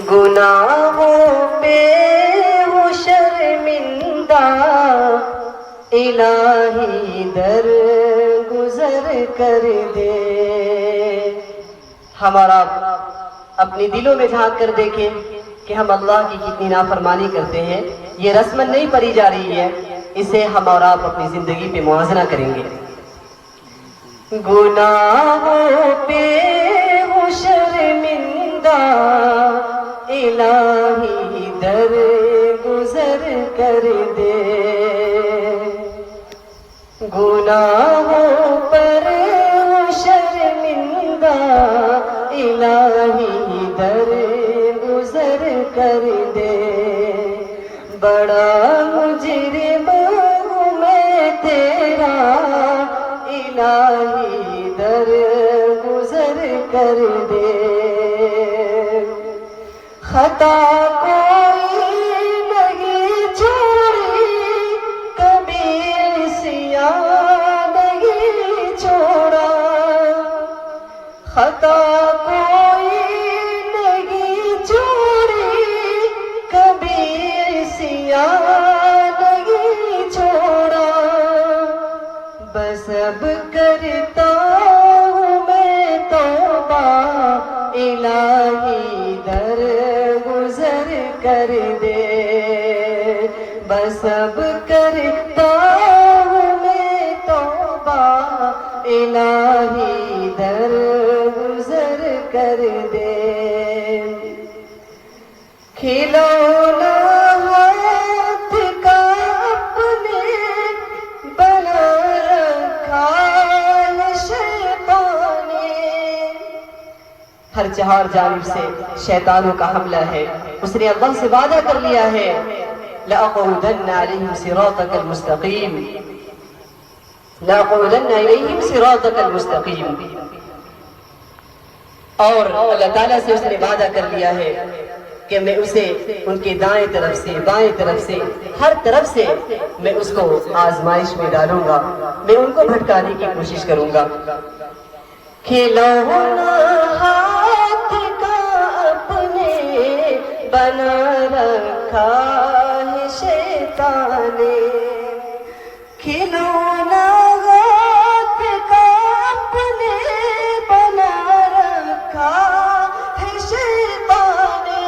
گناہوں پہ ہوں شرمندہ، الہی در گزر کر دے۔ ہم اور آپ اپنی دلوں میں جھانک کر دیکھیں کہ ہم اللہ کی کتنی نافرمانی کرتے ہیں۔ یہ رسمن نہیں پڑھی جا رہی ہے، اسے ہم اور آپ اپنی زندگی پہ موازنہ کریں گے۔ گناہوں پہ ہوں شرمندہ، الہی در گزر کر دے۔ گناہوں پر ہوں شرمندہ، الہی در گزر کر دے۔ بڑا مجرم ہوں میں تیرا، الہی در گزر کر دے۔ خطا کوئی نہیں چھوڑی، کبھی عصیان نہیں چھوڑا۔ خطا کوئی نہیں چھوڑی، کبھی عصیان نہیں چھوڑا۔ بس اب کرتا ہوں میں توبہ، الہی در گزر کر دے۔ بس اب کرتا ہوں میں توبہ، الہی در گزر کر دے۔ کھلونا ہاتھ کا اپنے بنا رکھا ہے شیطان نے۔ ہر چہار جانب سے شیطانوں کا حملہ ہے۔ اس نے اللہ سے وعدہ کر لیا ہے، لَأَقْعُدَنَّ عَلَيْهِمْ صِرَاطَكَ الْمُسْتَقِيمِ، لَأَقْعُدَنَّ إِلَيْهِمْ صِرَاطَكَ الْمُسْتَقِيمِ۔ اور اللہ تعالیٰ سے اس نے وعدہ کر لیا ہے کہ میں اسے ان کے دائیں طرف سے بائیں طرف سے ہر طرف سے میں اس کو آزمائش میں ڈالوں گا، میں ان کو بھٹکانے کی کوشش کروں گا۔ کھلونا ہاتھ کا اپنے بنا رکھا ہے شیطان نے۔ کھلونا ہاتھ کا اپنے بنا رکھا ہے شیطان نے۔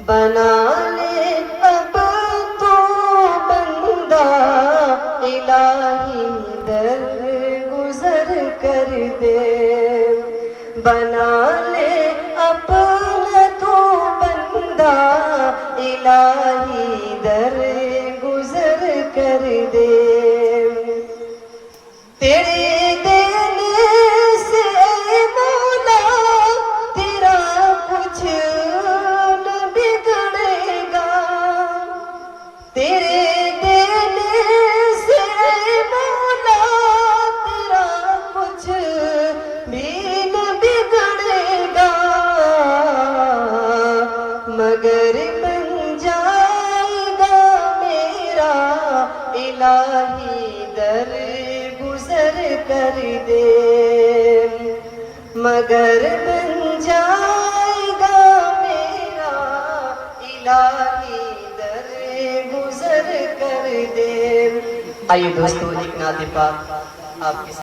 بنا لے اب تو بندہ، الہی در گزر کر دے۔ بنا لے اپنا تو بندہ، الہی در گزر کر دے۔ تیرے دینے سے اے مولا تیرا کچھ نہ بگڑے گا۔ تیرے دینے سے اے مولا تیرا کچھ بھی نہ بگڑے گا، مگر بن جائے گا میرا، الہی در گزر کر دے۔ مگر بن جائے گا میرا، الہی در گزر کر دے۔ آئیے دوستو، ایک نعت پاک آپ کے